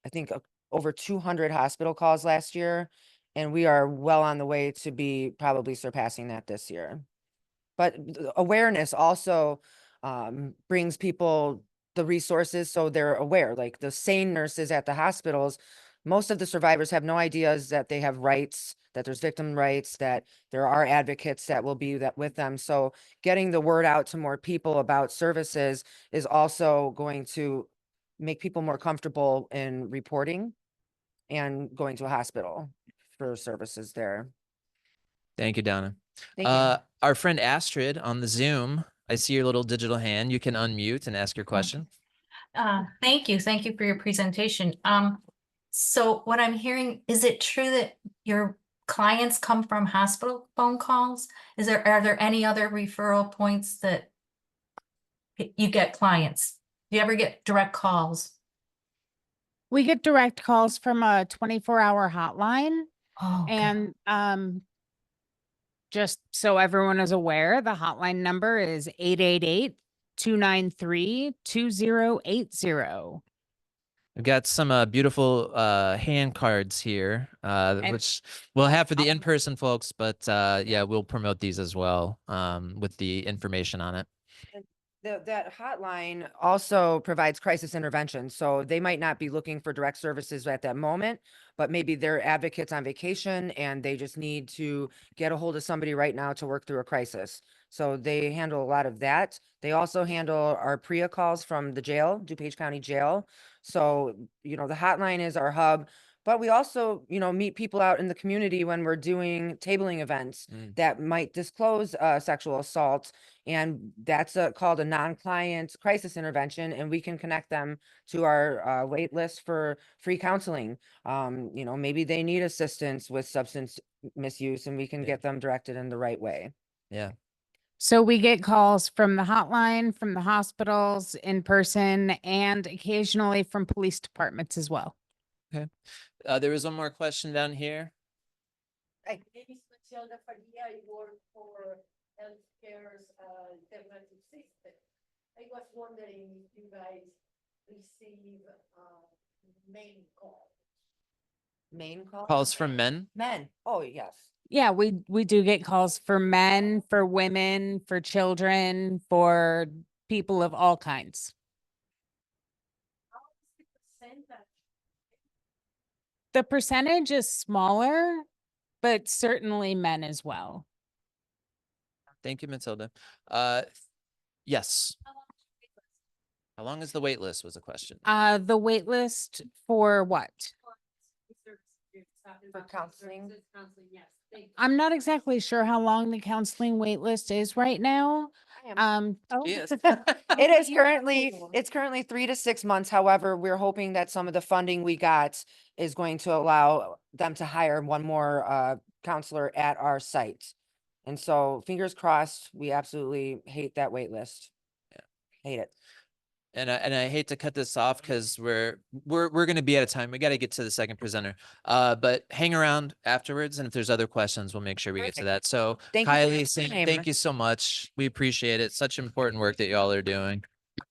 I think, over 200 hospital calls last year, and we are well on the way to be probably surpassing that this year. But awareness also brings people the resources so they're aware, like the sane nurses at the hospitals. Most of the survivors have no ideas that they have rights, that there's victim rights, that there are advocates that will be that with them. So getting the word out to more people about services is also going to make people more comfortable in reporting and going to a hospital for services there. Thank you, Donna. Thank you. Our friend Astrid on the Zoom, I see your little digital hand. You can unmute and ask your question. Thank you. Thank you for your presentation. So what I'm hearing, is it true that your clients come from hospital phone calls? Are there any other referral points that you get clients? Do you ever get direct calls? We get direct calls from a 24-hour hotline. Oh, okay. And just so everyone is aware, the hotline number is 888-293-2080. We've got some beautiful hand cards here, which we'll have for the in-person folks, but yeah, we'll promote these as well with the information on it. That hotline also provides crisis intervention. So they might not be looking for direct services at that moment, but maybe they're advocates on vacation and they just need to get a hold of somebody right now to work through a crisis. So they handle a lot of that. They also handle our PREA calls from the jail, DuPage County Jail. So, the hotline is our hub. But we also, meet people out in the community when we're doing tabling events that might disclose sexual assault. And that's called a non-client crisis intervention. And we can connect them to our wait list for free counseling. Maybe they need assistance with substance misuse and we can get them directed in the right way. Yeah. So we get calls from the hotline, from the hospitals, in person, and occasionally from police departments as well. Okay. There was one more question down here. My name is Matilda Faria. I work for healthcare's alternative system. I was wondering if you guys receive main calls. Main calls? Calls from men? Men. Oh, yes. Yeah, we do get calls for men, for women, for children, for people of all kinds. How is the percentage? The percentage is smaller, but certainly men as well. Thank you, Matilda. Yes. How long is the wait list was a question. The wait list for what? For counseling. Yes. I'm not exactly sure how long the counseling wait list is right now. Yes. It is currently 3 to 6 months. However, we're hoping that some of the funding we got is going to allow them to hire one more counselor at our site. And so fingers crossed, we absolutely hate that wait list. Yeah. Hate it. And I hate to cut this off because we're going to be out of time. We got to get to the second presenter. But hang around afterwards, and if there's other questions, we'll make sure we get to that. So Thank you for your Kiley, time. thank you so much. We appreciate it. Such important work that y'all are doing. I'm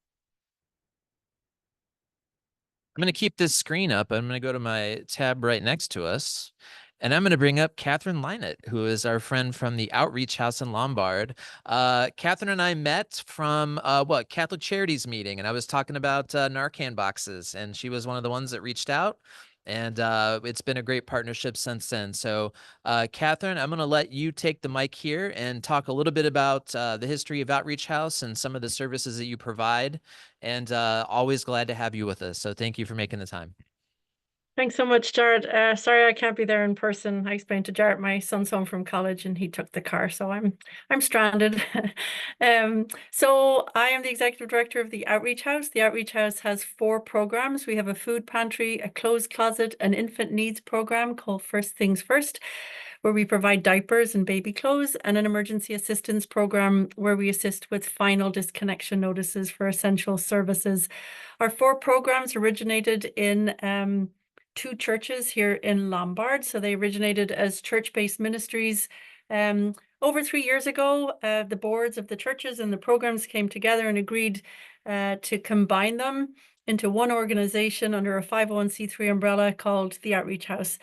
going to keep this screen up. I'm going to go to my tab right next to us. And I'm going to bring up Catherine Lynott, who is our friend from the Outreach House in Lombard. Catherine and I met from Catholic Charities meeting, and I was talking about Narcan boxes, and she was one of the ones that reached out. And it's been a great partnership since then. So, Catherine, I'm going to let you take the mic here and talk a little bit about the history of Outreach House and some of the services that you provide. And always glad to have you with us. So thank you for making the time. Thanks so much, Jared. Sorry I can't be there in person. I explained to Jared my son's home from college and he took the car, so I'm stranded. So I am the executive director of the Outreach House. The Outreach House has 4 programs. We have a food pantry, a clothes closet, an infant needs program called First Things First, where we provide diapers and baby clothes, and an emergency assistance program where we assist with final disconnection notices for essential services. Our 4 programs originated in 2 churches here in Lombard. So they originated as church-based ministries. Over 3 years ago, the boards of the churches and the programs came together and agreed to combine them. into one organization under a 501c3 umbrella called the Outreach House.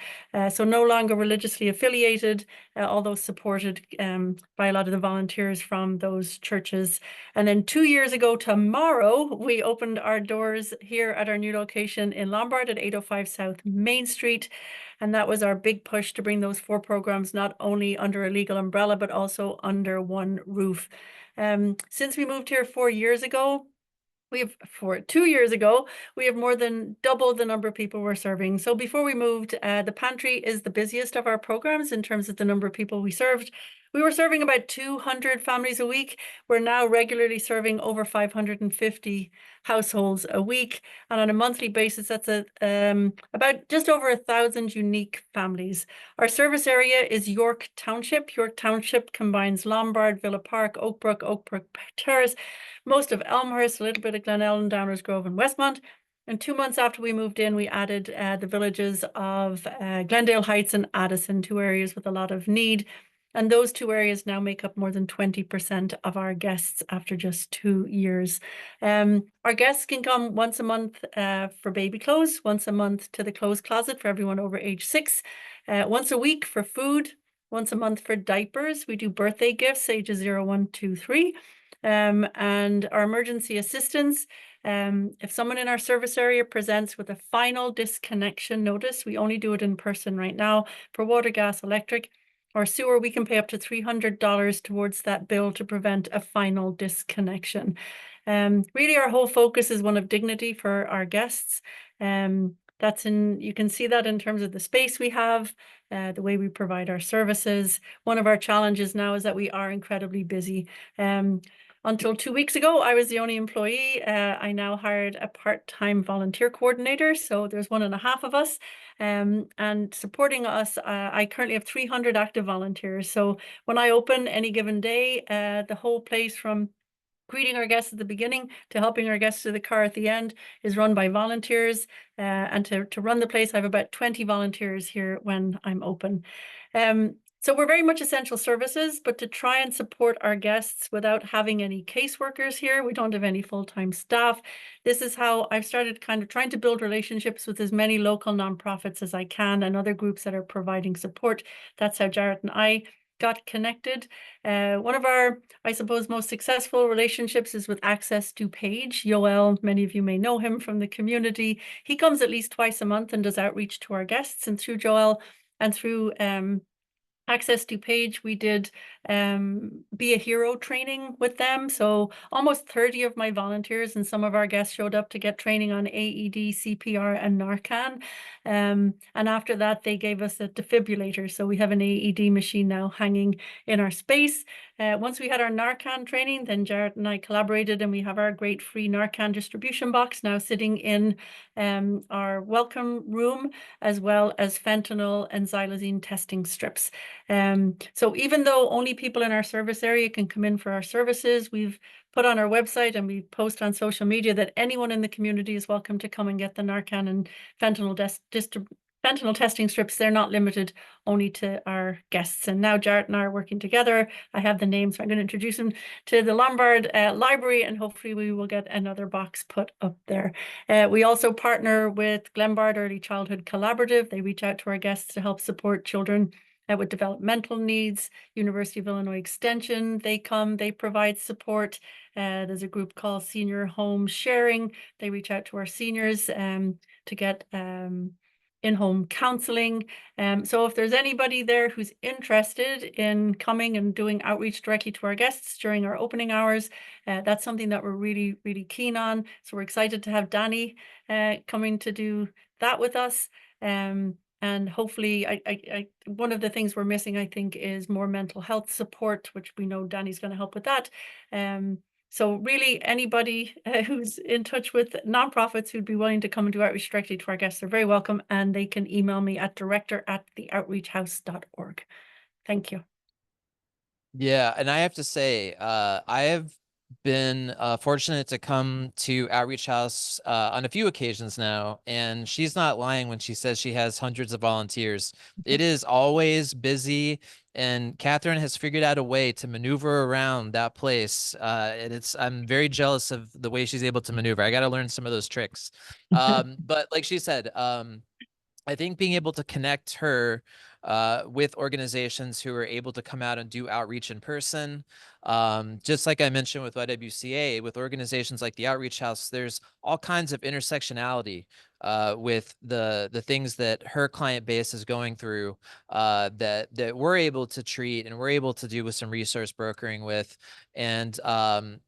So no longer religiously affiliated, although supported by a lot of the volunteers from those churches. And then 2 years ago tomorrow, we opened our doors here at our new location in Lombard at 805 South Main Street. And that was our big push to bring those 4 programs not only under a legal umbrella, but also under one roof. Since we moved here 4 years ago, for 2 years ago, we have more than doubled the number of people we're serving. So before we moved, the pantry is the busiest of our programs in terms of the number of people we served. We were serving about 200 families a week. We're now regularly serving over 550 households a week. And on a monthly basis, that's about just over 1,000 unique families. Our service area is York Township. York Township combines Lombard, Villa Park, Oakbrook Terrace, most of Elmhurst, a little bit of Glenelg, Downers Grove, and Westmont. And 2 months after we moved in, we added the villages of Glendale Heights and Addison, 2 areas with a lot of need. And those 2 areas now make up more than 20% of our guests after just 2 years. Our guests can come once a month for baby clothes, once a month to the clothes closet for everyone over age 6, once a week for food, once a month for diapers. We do birthday gifts, ages 0, 1, 2, 3. And our emergency assistance, if someone in our service area presents with a final disconnection notice, we only do it in person right now. For water, gas, electric, or sewer, we can pay up to $300 towards that bill to prevent a final disconnection. Really, our whole focus is one of dignity for our guests. You can see that in terms of the space we have, the way we provide our services. One of our challenges now is that we are incredibly busy. Until 2 weeks ago, I was the only employee. I now hired a part-time volunteer coordinator, so there's 1.5 of us. And supporting us, I currently have 300 active volunteers. So when I open any given day, the whole place from greeting our guests at the beginning to helping our guests to the car at the end is run by volunteers. And to run the place, I have about 20 volunteers here when I'm open. So we're very much essential services, but to try and support our guests without having any caseworkers here, we don't have any full-time staff. This is how I've started kind of trying to build relationships with as many local nonprofits as I can and other groups that are providing support. That's how Jarrett and I got connected. One of our, I suppose, most successful relationships is with Access DuPage. Yoel, many of you may know him from the community. He comes at least twice a month and does outreach to our guests. And through Joel and through Access DuPage, we did Be a Hero training with them. So almost 30 of my volunteers and some of our guests showed up to get training on AED, CPR, and Narcan. And after that, they gave us a defibrillator. So we have an AED machine now hanging in our space. Once we had our Narcan training, then Jarrett and I collaborated and we have our great free Narcan distribution box now sitting in our welcome room, as well as fentanyl and xylazine testing strips. So even though only people in our service area can come in for our services, we've put on our website and we post on social media that anyone in the community is welcome to come and get the Narcan and fentanyl testing strips. They're not limited only to our guests. And now Jarrett and I are working together. I have the names, so I'm going to introduce him to the Lombard Library, and hopefully we will get another box put up there. We also partner with Glenbard Early Childhood Collaborative. They reach out to our guests to help support children with developmental needs. University of Illinois Extension, they come, they provide support. There's a group called Senior Home Sharing. They reach out to our seniors to get in-home counseling. So if there's anybody there who's interested in coming and doing outreach directly to our guests during our opening hours, that's something that we're really, really keen on. So we're excited to have Danny coming to do that with us. And hopefully, one of the things we're missing, I think, is more mental health support, which we know Danny's going to help with that. So really, anybody who's in touch with nonprofits who'd be willing to come and do outreach directly to our guests are very welcome, and they can email me at director@theoutreachhouse.org. Thank you. Yeah, and I have to say, I have been fortunate to come to Outreach House on a few occasions now, and she's not lying when she says she has hundreds of volunteers. It is always busy, and Catherine has figured out a way to maneuver around that place. And I'm very jealous of the way she's able to maneuver. I got to learn some of those tricks. But like she said, I think being able to connect her with organizations who are able to come out and do outreach in person, just like I mentioned with YWCA, with organizations like the Outreach House, there's all kinds of intersectionality with the things that her client base is going through that we're able to treat and we're able to do with some resource brokering with. And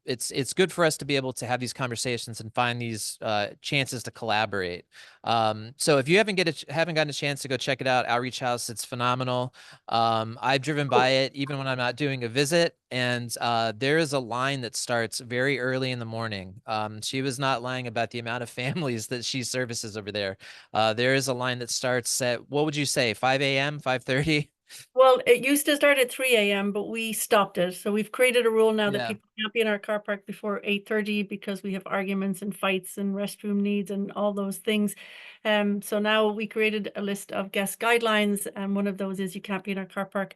it's good for us to be able to have these conversations and find these chances to collaborate. So if you haven't gotten a chance to go check it out, Outreach House, it's phenomenal. I've driven by it even when I'm not doing a visit, and there is a line that starts very early in the morning. She was not lying about the amount of families that she services over there. There is a line that starts at, what would you say, 5 a.m., 5:30? Well, it used to start at 3 a.m., but we stopped it. So we've created a rule now that Yeah. people can't be in our car park before 8:30 because we have arguments and fights and restroom needs and all those things. So now we created a list of guest guidelines, and one of those is you can't be in our car park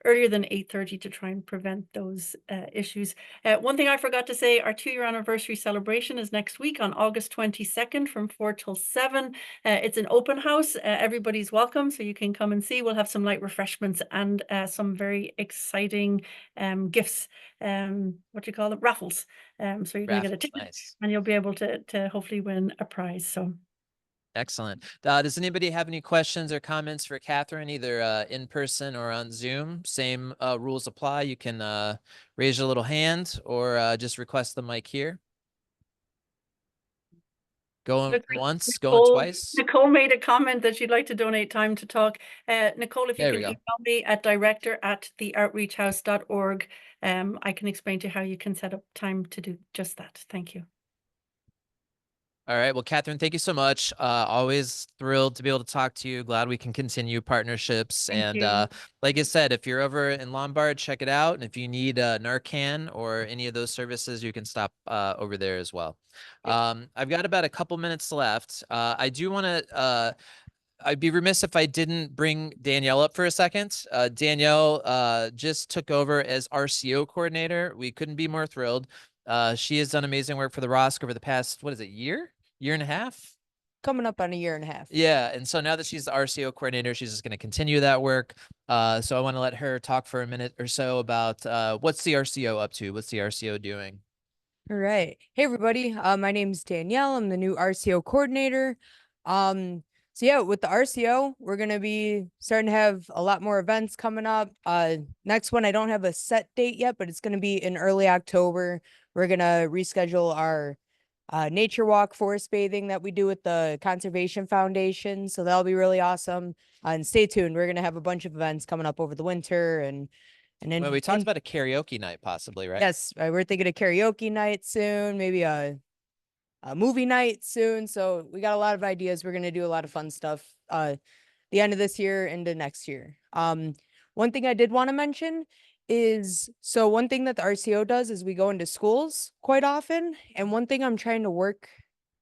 earlier than 8:30 to try and prevent those issues. One thing I forgot to say, our 2-year anniversary celebration is next week on August 22nd from 4 till 7. It's an open house. Everybody's welcome, so you can come and see. We'll have some light refreshments and some very exciting gifts. What do you call them? Raffles. So you're going to get a ticket, Nice. and you'll be able to hopefully win a prize. So Excellent. Does anybody have any questions or comments for Catherine, either in person or on Zoom? Same rules apply. You can raise your little hand or just request the mic here. Going once, going twice. Nicole made a comment that she'd like to donate time to talk. Nicole, if you There can we go. email me at director@theoutreachhouse.org, I can explain to you how you can set up time to do just that. Thank you. All right. Well, Catherine, thank you so much. Always thrilled to be able to talk to you. Glad we can continue partnerships. Thank And you. like I said, if you're over in Lombard, check it out. And if you need Narcan or any of those services, you can stop over there as well. I've got about a couple minutes left. I do want to I'd be remiss if I didn't bring Danielle up for a second. Danielle just took over as RCO coordinator. We couldn't be more thrilled. She has done amazing work for the ROSC over the past, what is it, year and a half? Coming up on a year and a half. Yeah, and so now that she's the RCO coordinator, she's just going to continue that work. So I want to let her talk for a minute or so about what's the RCO up to? What's the RCO doing? All right. Hey, everybody. My name is Danielle. I'm the new RCO coordinator. So yeah, with the RCO, we're going to be starting to have a lot more events coming up. Next one, I don't have a set date yet, but it's going to be in early October. We're going to reschedule our nature walk, forest bathing that we do with the Conservation Foundation. So that'll be really awesome. And stay tuned. We're going to have a bunch of events coming up over the winter and then Well, we talked about a karaoke night possibly, right? Yes, we're thinking of karaoke night soon, maybe a movie night soon. So we got a lot of ideas. We're going to do a lot of fun stuff the end of this year into next year. One thing I did want to mention is, so one thing that the RCO does is we go into schools quite often. And one thing I'm trying to work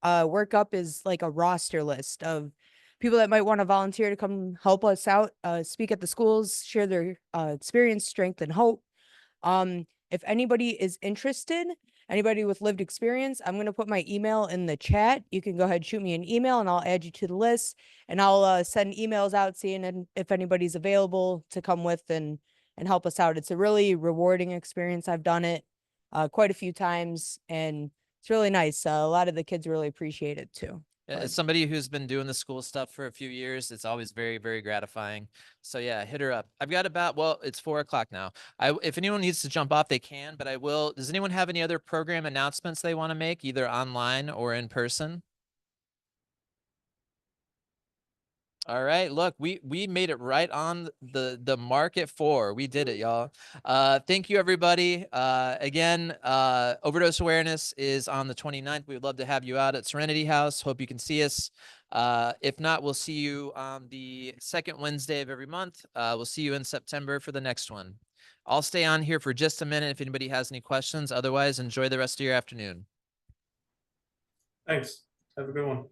up is like a roster list of people that might want to volunteer to come help us out, speak at the schools, share their experience, strength, and hope. If anybody is interested, anybody with lived experience, I'm going to put my email in the chat. You can go ahead and shoot me an email and I'll add you to the list, and I'll send emails out seeing if anybody's available to come with and help us out. It's a really rewarding experience. I've done it quite a few times and it's really nice. A lot of the kids really appreciate it too. As somebody who's been doing the school stuff for a few years, it's always very, very gratifying. So yeah, hit her up. I've got about, well, it's 4 o'clock now. If anyone needs to jump off, they can, but I will. Does anyone have any other program announcements they want to make, either online or in person? All right, look, we made it right on the mark at 4. We did it, y'all. Thank you, everybody. Again, overdose awareness is on the 29th. We would love to have you out at Serenity House. Hope you can see us. If not, we'll see you on the second Wednesday of every month. We'll see you in September for the next one. I'll stay on here for just a minute if anybody has any questions. Otherwise, enjoy the rest of your afternoon. Thanks. Have a good one.